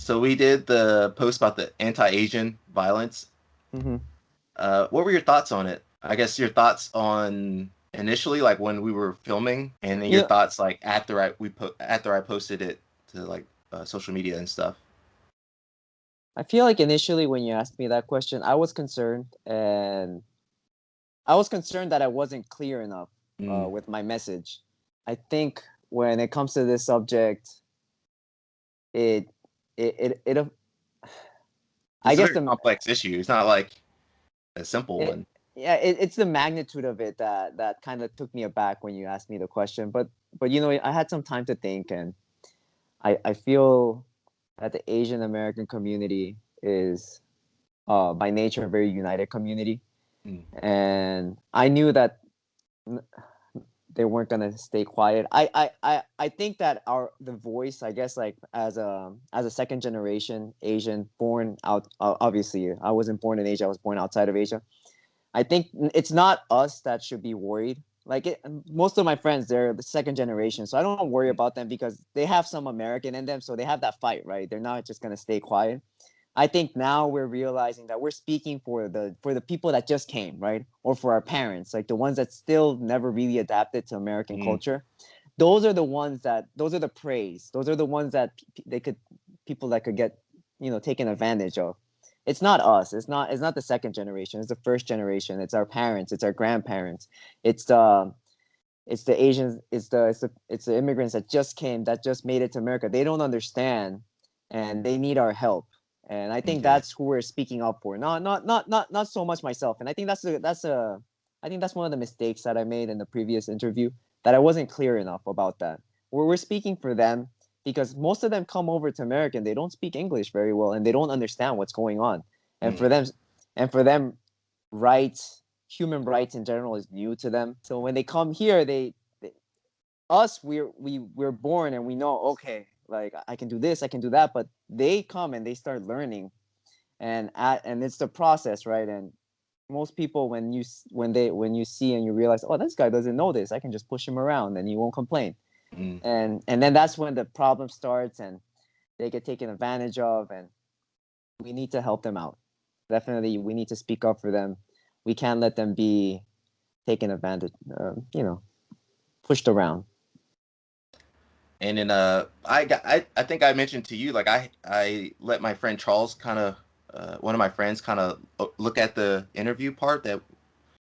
So we did the post about the anti-Asian violence. Hmm. What were your thoughts on it? I guess your thoughts on initially, like when we were filming, and then your Yeah, thoughts like after I posted it to like social media and stuff. I feel like initially when you asked me that question, I was concerned, and I was concerned that I wasn't clear enough Mm. with my message. I think when it comes to this subject, it it I It's a guess very complex issue. It's not like a simple it one. yeah, it's the magnitude of it that kind of took me aback when you asked me the question. But I had some time to think, and I feel that the Asian American community is by nature a very united community, Mm. and I knew that they weren't gonna stay quiet. I think that the voice, I guess, like as a second generation Asian born out, obviously I wasn't born in Asia, I was born outside of Asia. I think it's not us that should be worried. Most of my friends, they're the second generation, so I don't worry about them because they have some American in them, so they have that fight, right? They're not just gonna stay quiet. I think now we're realizing that we're speaking for the people that just came, right? Or for our parents, like the ones that still never really adapted to American Mm. culture. Those are the praise. Those are the ones that they could people that could get, taken advantage of. It's not us. It's not the second generation. It's the first generation. It's our parents, it's our grandparents. It's the Asians, it's the immigrants that just came, that just made it to America. They don't understand, and they need our help. And I think Okay. that's who we're speaking up for. Not so much myself. And I think I think that's one of the mistakes that I made in the previous interview, that I wasn't clear enough about that. We're speaking for them because most of them come over to America and they don't speak English very well, and they don't understand what's going on. And Mm. for them, rights, human rights in general, is new to them. So when they come here, they us we're born and we know, okay, like I can do this, I can do that, but they come and they start learning, and it's the process, right? And most people, when you see and you realize, oh, this guy doesn't know this, I can just push him around and he won't complain. Mm. And then that's when the problem starts, and they get taken advantage of, and we need to help them out. Definitely, we need to speak up for them. We can't let them be taken advantage, pushed around. And then I think I mentioned to you like I let my friend Charles kind of one of my friends kind of look at the interview part that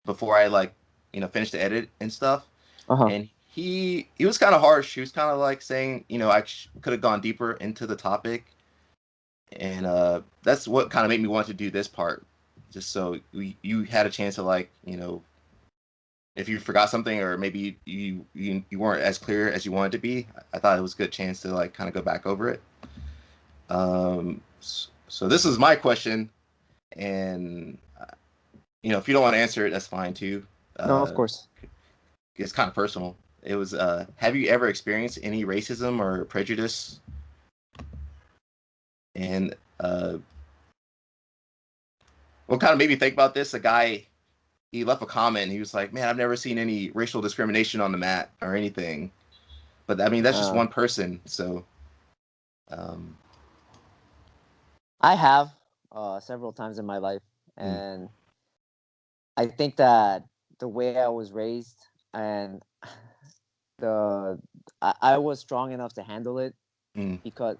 before I like finish the edit and stuff. Uh-huh. And he was kind of harsh. He was kind of like saying I could have gone deeper into the topic, and that's what kind of made me want to do this part, just so you had a chance to like if you forgot something or maybe you weren't as clear as you wanted to be. I thought it was a good chance to like kind of go back over it. So this is my question, and if you don't want to answer it, that's fine too. No, of Uh, course. it's kind of personal. It was, have you ever experienced any racism or prejudice? And what kind of made me think about this? A guy, he left a comment. And he was like, "Man, I've never seen any racial discrimination on the mat or anything." But I mean, that's just Uh, one person. So, um, I have several times in my life, mm, and I think that the way I was raised, and the I was strong enough to handle it, mm, because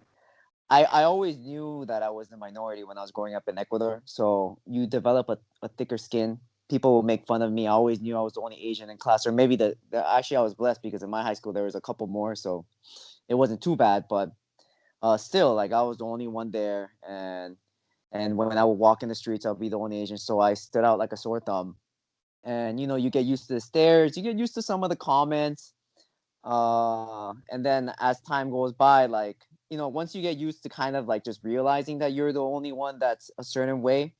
I always knew that I was the minority when I was growing up in Ecuador. So you develop a thicker skin. People will make fun of me. I always knew I was the only Asian in class, or maybe actually I was blessed because in my high school there was a couple more, so it wasn't too bad. But still, like I was the only one there, and when I would walk in the streets, I'll be the only Asian. So I stood out like a sore thumb. And you get used to the stares, you get used to some of the comments, and then as time goes by, like once you get used to kind of like just realizing that you're the only one that's a certain way,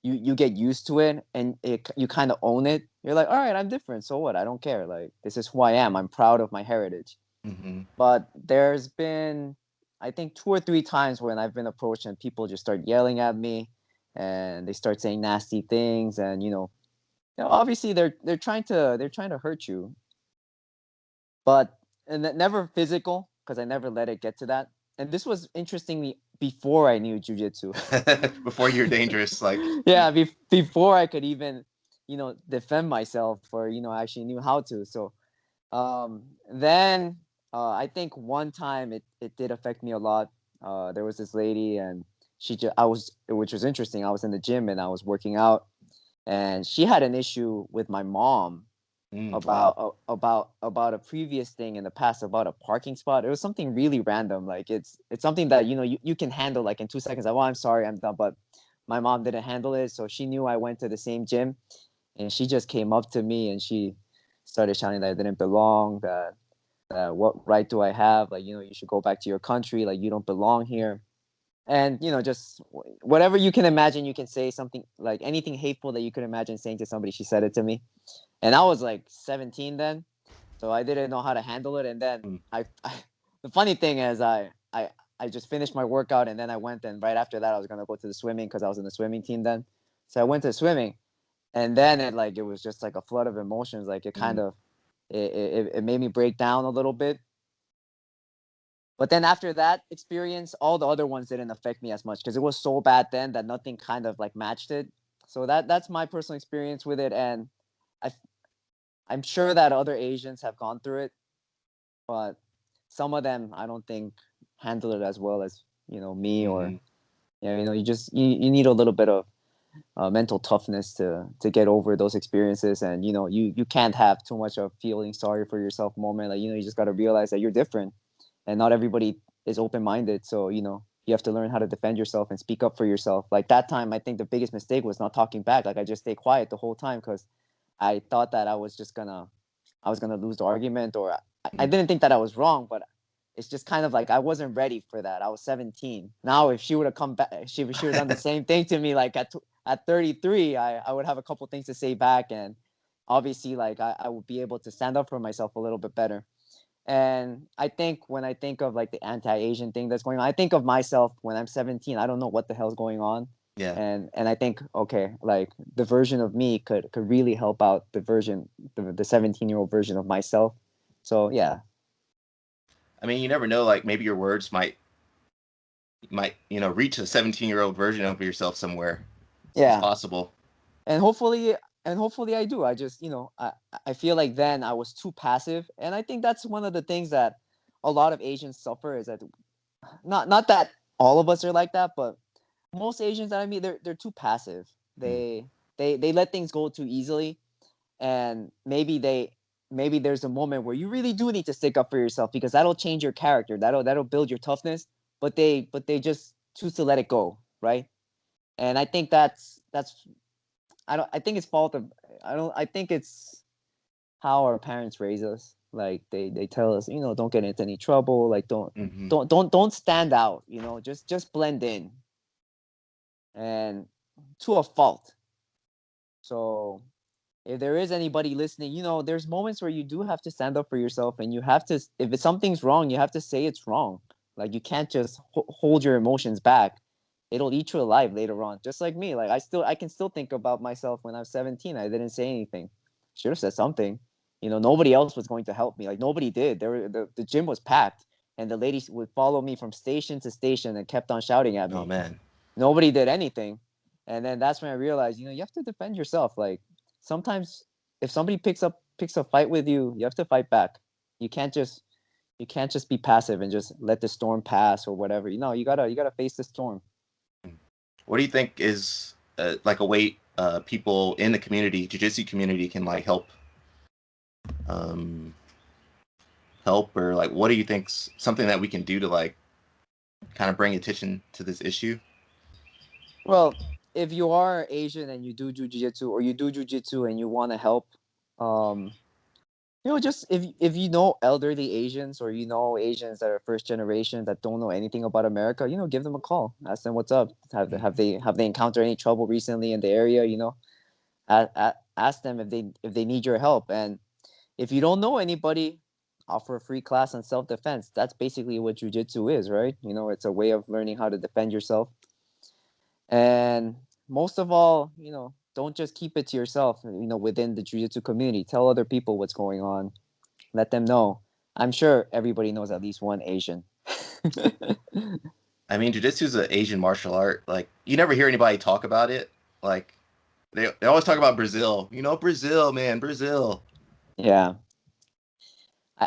you get used to it, and you kind of own it. You're like, all right, I'm different, so what? I don't care. Like, this is who I am. I'm proud of my heritage. mm-hmm, But there's been, I think, two or three times when I've been approached and people just start yelling at me, and they start saying nasty things, and obviously they're trying to hurt you, but and never physical, because I never let it get to that. And this was interestingly before I knew jujitsu. Before you're dangerous, like Yeah, before I could even, defend myself, or actually knew how to. So then I think one time it did affect me a lot. There was this lady, and which was interesting. I was in the gym and I was working out, and she had an issue with my mom wow. about a previous thing in the past, about a parking spot. It was something really random. Like it's something that you can handle like in 2 seconds. Like, well, I'm sorry, I'm done. But my mom didn't handle it, so she knew I went to the same gym, and she just came up to me and she started shouting that I didn't belong. That what right do I have? Like, you should go back to your country. Like, you don't belong here. And just whatever you can imagine, you can say something, like anything hateful that you could imagine saying to somebody. She said it to me, and I was like 17 then, so I didn't know how to handle it. And then Mm. the funny thing is, I just finished my workout, and then I went, and right after that I was gonna go to the swimming because I was in the swimming team then. So I went to swimming, and then it was just like a flood of emotions. Like it kind Mm. of it made me break down a little bit. But then after that experience, all the other ones didn't affect me as much because it was so bad then that nothing kind of like matched it. So that's my personal experience with it, and I I'm sure that other Asians have gone through it, but some of them I don't think handle it as well as me. Or Hmm. you need a little bit of mental toughness to get over those experiences. And you can't have too much of feeling sorry for yourself moment. Like, you just got to realize that you're different, and not everybody is open-minded. So you have to learn how to defend yourself and speak up for yourself. Like that time, I think the biggest mistake was not talking back. Like, I just stayed quiet the whole time because I thought that I was gonna lose the argument. Or I didn't think that I was wrong, but it's just kind of like I wasn't ready for that. I was 17. Now, if she would have come back, she would have done the same thing to me. Like at 33, I would have a couple things to say back, and obviously, like I would be able to stand up for myself a little bit better. And I think when I think of like the anti-Asian thing that's going on, I think of myself when I'm 17. I don't know what the hell's going on. Yeah. And I think, okay, like the version of me could really help out the 17-year-old version of myself. So yeah. I mean, you never know. Like maybe your words might reach a 17-year-old version of yourself somewhere. It's Yeah. possible. And hopefully I do. I just, I feel like then I was too passive. And I think that's one of the things that a lot of Asians suffer, is that not that all of us are like that, but most Asians that I meet, they're too passive. Mm. They let things go too easily, and maybe there's a moment where you really do need to stick up for yourself, because that'll change your character. That'll build your toughness. But they just choose to let it go, right? And I think that's I think it's fault of I think it's how our parents raise us. Like they tell us, don't get into any trouble. Like Hmm. don't stand out. Just blend in, and to a fault. So if there is anybody listening, there's moments where you do have to stand up for yourself, and you have to, if something's wrong, you have to say it's wrong. Like, you can't just hold your emotions back. It'll eat you alive later on. Just like me. Like, I can still think about myself when I was 17. I didn't say anything. Should have said something. Nobody else was going to help me. Like, nobody did. The gym was packed, and the ladies would follow me from station to station and kept on shouting at Oh me. man. Nobody did anything. And then that's when I realized, you have to defend yourself. Like, sometimes if somebody picks a fight with you, you have to fight back. You can't just be passive and just let the storm pass or whatever. You gotta face the storm. What do you think is like a way people in the community, jiu-jitsu community, can like um, help, or like what do you think's something that we can do to like kind of bring attention to this issue? Well, if you are Asian and you do jujitsu, or you do jujitsu and you want to help, um, just if you know elderly Asians, or Asians that are first generation that don't know anything about America, give them a call. Ask them what's up. Have they encountered any trouble recently in the area? Ask them if they need your help. And if you don't know anybody, offer a free class on self-defense. That's basically what jujitsu is, right? It's a way of learning how to defend yourself. And most of all, don't just keep it to yourself. Within the jiu-jitsu community, tell other people what's going on. Let them know. I'm sure everybody knows at least one Asian. I mean, jiu-jitsu is an Asian martial art. Like, you never hear anybody talk about it. Like, they always talk about Brazil. You know, Brazil, man, Brazil. Yeah,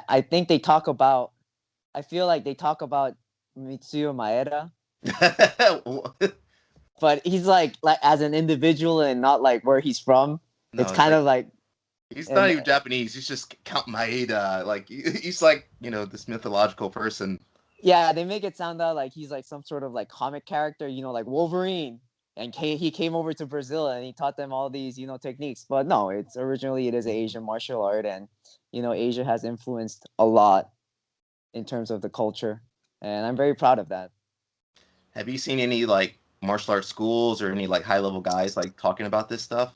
I think they talk about. I feel like they talk about Mitsuyo Maeda, but he's like as an individual and not like where he's from. It's No, it's kind like of like he's not and even Japanese. He's just Count Maeda. Like he's like, this mythological person. yeah, they make it sound out like he's like some sort of like comic character, like Wolverine. And he came over to Brazil and he taught them all these, techniques. But no, it is an Asian martial art, and Asia has influenced a lot in terms of the culture, and I'm very proud of that. Have you seen any like martial arts schools or any like high level guys like talking about this stuff?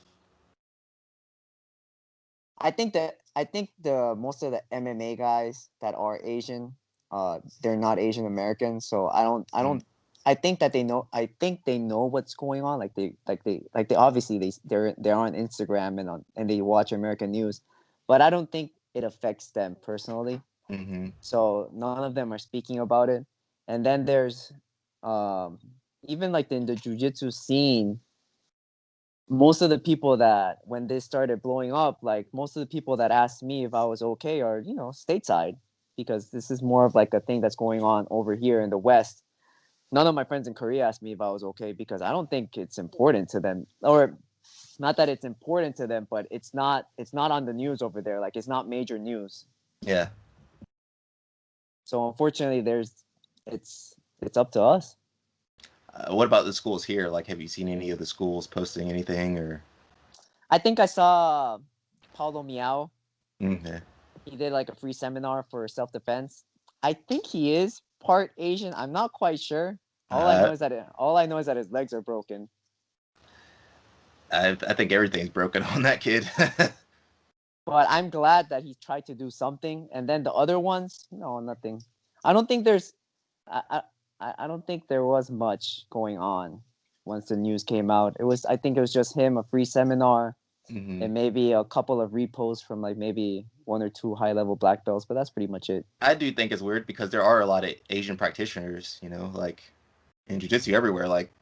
I think the most of the MMA guys that are Asian, they're not Asian American, so I don't. I think that they know. I think they know what's going on. Like they obviously they're on Instagram and they watch American news, but I don't think it affects them personally. Mm-hmm. So none of them are speaking about it. And then there's um, even like in the jujitsu scene, most of the people that when this started blowing up, like most of the people that asked me if I was okay are, stateside, because this is more of like a thing that's going on over here in the West. None of my friends in Korea asked me if I was okay because I don't think it's important to them, or not that it's important to them, but it's not on the news over there. Like it's not major news. Yeah. So unfortunately, it's up to us. What about the schools here? Like, have you seen any of the schools posting anything or? I think I saw Paulo Miao. Okay. He did like a free seminar for self defense. I think he is part Asian. I'm not quite sure. Uh, All I know is that his legs are broken. I think everything's broken on that kid. But I'm glad that he tried to do something. And then the other ones, no, nothing. I don't think there's. I don't think there was much going on once the news came out. I think it was just him, a free seminar, Hmm. and maybe a couple of reposts from like maybe one or two high level black belts, but that's pretty much it. I do think it's weird because there are a lot of Asian practitioners, like in jiu-jitsu everywhere. Like,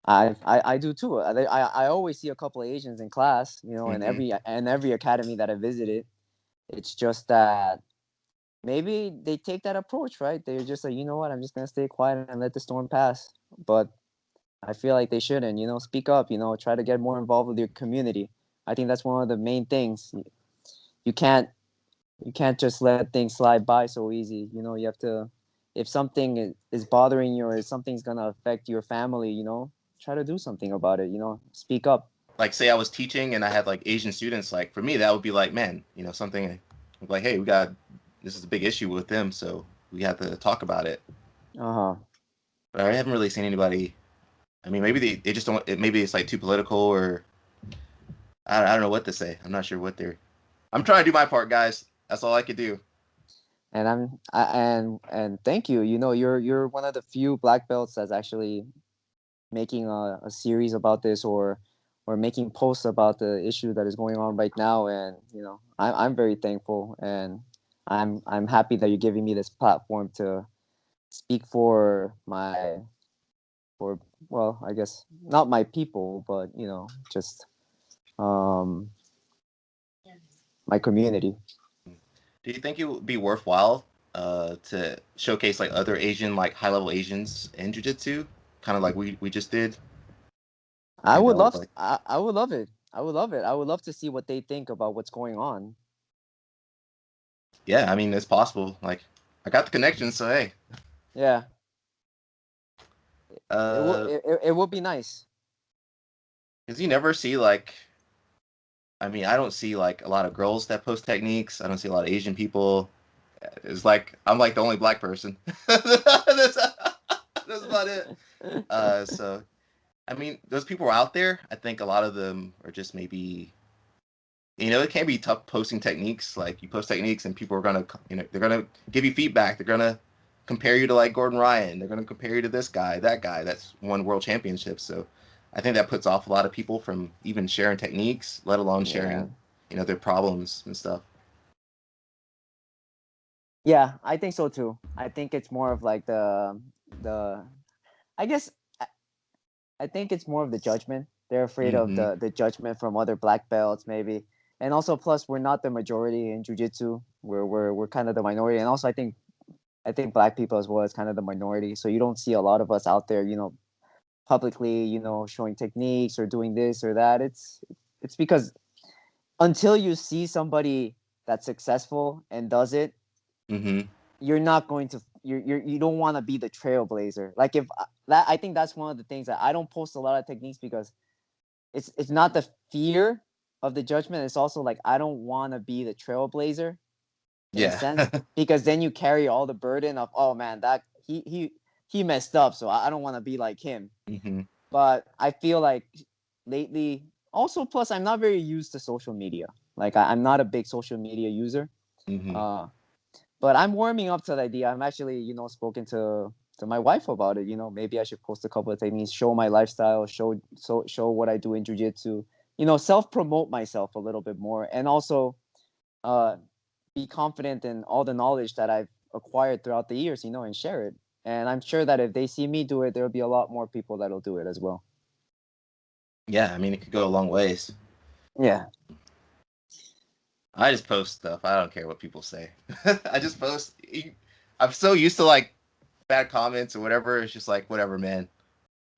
I do too. I always see a couple of Asians in class, in hmm every academy that I visited. It's just that maybe they take that approach, right? They're just like, you know what, I'm just gonna stay quiet and let the storm pass. But I feel like they shouldn't, speak up, try to get more involved with your community. I think that's one of the main things. You can't you can't just let things slide by so easy. You have to, if something is bothering you or if something's gonna affect your family, try to do something about it. Speak up. like say I was teaching and I had like Asian students. Like for me, that would be like, man, something like, hey, this is a big issue with them, so we have to talk about it. Uh huh. But I haven't really seen anybody. I mean, maybe they just don't. Maybe it's like too political, or I don't know what to say. I'm not sure what they're. I'm trying to do my part, guys. That's all I could do. And thank you. You're one of the few black belts that's actually making a series about this, or making posts about the issue that is going on right now. And I'm very thankful, and I'm happy that you're giving me this platform to speak for well, I guess not my people, but just um my community. Do you think it would be worthwhile to showcase like other Asian, like high level Asians in jiu-jitsu, kind of like we just did? I And would love like, I would love it. I would love it. I would love to see what they think about what's going on. yeah, I mean, it's possible. Like, I got the connection, so hey, Yeah, it will uh, it would be nice. because you never see like, I mean, I don't see like a lot of girls that post techniques. I don't see a lot of Asian people. It's like I'm like the only black person. That's about it. So I mean, those people are out there. I think a lot of them are just maybe, it can be tough posting techniques. Like you post techniques and people are gonna, they're gonna give you feedback. They're gonna compare you to like Gordon Ryan. They're gonna compare you to this guy, that guy that's won world championships. So I think that puts off a lot of people from even sharing techniques, let alone Yeah. sharing, their problems and stuff. Yeah, I think so too. I think it's more of like the I guess I think it's more of the judgment. They're afraid of Mm-hmm. the judgment from other black belts, maybe. And also, plus, we're not the majority in jujitsu. We're kind of the minority. And also, I think black people as well is kind of the minority. So you don't see a lot of us out there, publicly, showing techniques or doing this or that. It's because until you see somebody that's successful and does it, Mm-hmm. you're not going to you don't want to be the trailblazer. Like if that I think that's one of the things that I don't post a lot of techniques because it's not the fear of the judgment. It's also like I don't want to be the trailblazer in a Yeah. sense because then you carry all the burden of oh man that he messed up so I don't want to be like him. Mm-hmm. But I feel like lately also plus I'm not very used to social media. Like I'm not a big social media user. Mm-hmm. Uh, but I'm warming up to the idea. I'm actually, spoken to my wife about it. Maybe I should post a couple of techniques, show my lifestyle, show what I do in jujitsu. Self promote myself a little bit more, and also uh, be confident in all the knowledge that I've acquired throughout the years. And share it. And I'm sure that if they see me do it, there'll be a lot more people that'll do it as well. Yeah, I mean, it could go a long ways. Yeah. I just post stuff. I don't care what people say. I just post. I'm so used to like bad comments or whatever. It's just like whatever, man.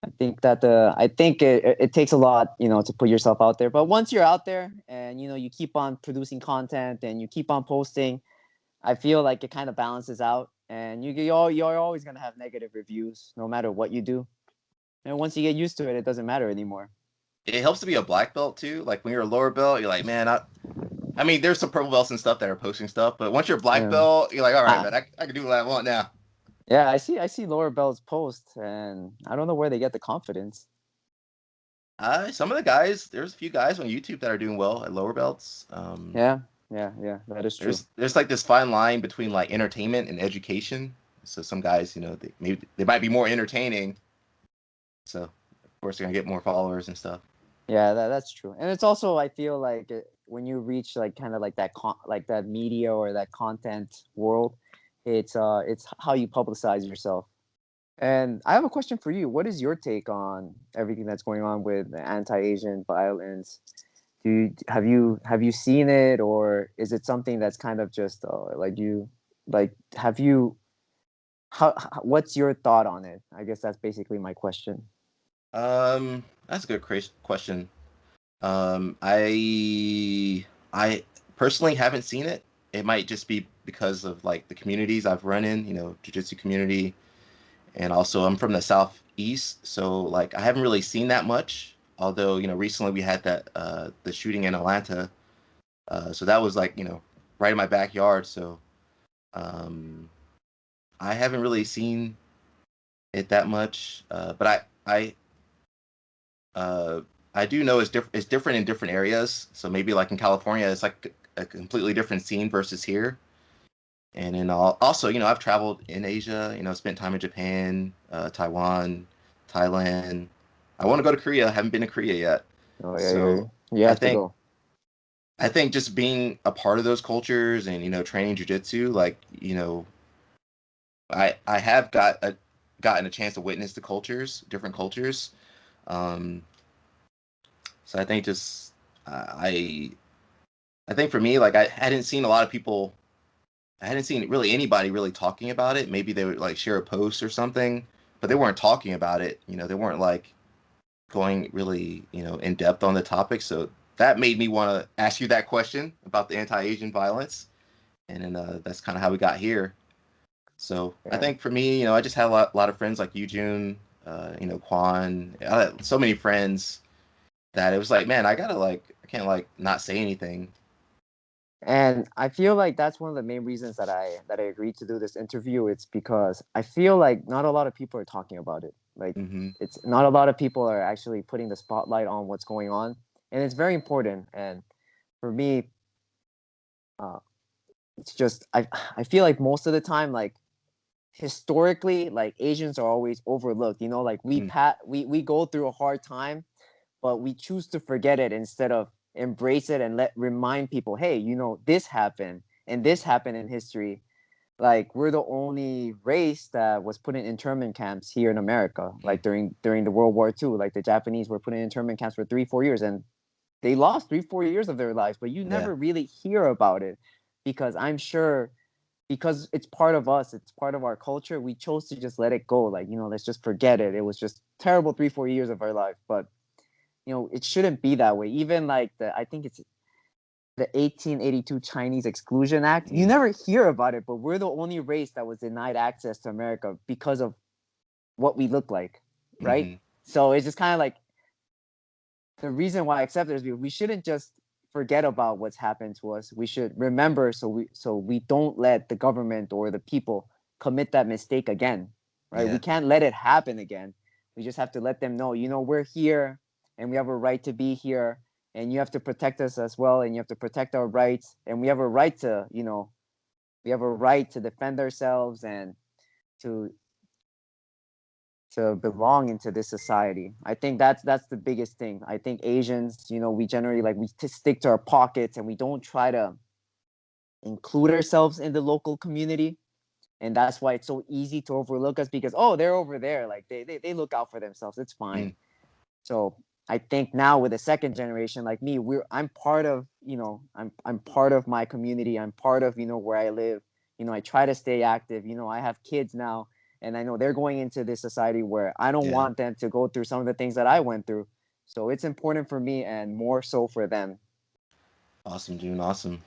I think it takes a lot, to put yourself out there. But once you're out there and you keep on producing content and you keep on posting, I feel like it kind of balances out. And you're always gonna have negative reviews no matter what you do. And once you get used to it, it doesn't matter anymore. It helps to be a black belt too. Like when you're a lower belt, you're like, man, I mean, there's some purple belts and stuff that are posting stuff, but once you're a black Yeah. belt, you're like, all right, I, man, I can do what I want now. yeah, I see lower belts post, and I don't know where they get the confidence. Some of the guys, there's a few guys on YouTube that are doing well at lower belts. Yeah, yeah, that is true. There's like this fine line between like entertainment and education. So some guys, they might be more entertaining. So of course they're gonna get more followers and stuff. Yeah, that's true. And it's also I feel like when you reach like kind of like like that media or that content world, it's how you publicize yourself. And I have a question for you. What is your take on everything that's going on with the anti-Asian violence? Have you seen it, or is it something that's kind of just like you like have you what's your thought on it? I guess that's basically my question. That's a good question. I personally haven't seen it. It might just be because of like the communities I've run in, jiu-jitsu community, and also I'm from the southeast, so like I haven't really seen that much. Although, recently we had that the shooting in Atlanta, so that was like, right in my backyard. So um, I haven't really seen it that much, but uh, I do know it's different in different areas. So maybe like in California, it's like a completely different scene versus here. And then also, I've traveled in Asia. Spent time in Japan, Taiwan, Thailand. I want to go to Korea. I haven't been to Korea yet. Oh yeah, So you I have to think go. I think just being a part of those cultures and training jujitsu, like I have gotten a chance to witness the cultures, different cultures. Um, so I think just I I think for me, like I hadn't seen a lot of people. I hadn't seen really anybody really talking about it. Maybe they would like share a post or something, but they weren't talking about it. They weren't like going really, in depth on the topic. So that made me want to ask you that question about the anti-Asian violence, and then that's kind of how we got here. So I Yeah. think for me, I just had lot of friends like you, June, Quan. I had so many friends that it was like, man, I can't like not say anything. And I feel like that's one of the main reasons that I agreed to do this interview. It's because I feel like not a lot of people are talking about it. Like Hmm. it's not a lot of people are actually putting the spotlight on what's going on, and it's very important. And for me, uh, it's just I feel like most of the time, like historically, like Asians are always overlooked. Like we go through a hard time, but we choose to forget it instead of embrace it and let remind people, hey, this happened and this happened in history. like we're the only race that was put in internment camps here in America, like during the World War II. Like the Japanese were put in internment camps for 3-4 years, and they lost 3-4 years of their lives, but you Yeah. never really hear about it because I'm sure because it's part of us, it's part of our culture. We chose to just let it go, like, let's just forget it. It was just terrible 3-4 years of our life, but it shouldn't be that way. Even like I think it's the 1882 Chinese Exclusion Act. You never hear about it, but we're the only race that was denied access to America because of what we look like, right? Mm-hmm. So it's just kind of like the reason why I accept it is because we shouldn't just forget about what's happened to us. We should remember so we don't let the government or the people commit that mistake again, right? We Yeah. can't let it happen again. We just have to let them know, we're here and we have a right to be here, and you have to protect us as well, and you have to protect our rights, and we have a right to, defend ourselves and to belong into this society. I think that's the biggest thing. I think Asians, we generally like we stick to our pockets and we don't try to include ourselves in the local community. And that's why it's so easy to overlook us because they're over there. Like they look out for themselves. It's fine. Mm. So I think now with the second generation like me, I'm part of, I'm part of my community. I'm part of, where I live. I try to stay active. I have kids now, and I know they're going into this society where I don't Yeah. want them to go through some of the things that I went through. So it's important for me and more so for them. Awesome, June. Awesome.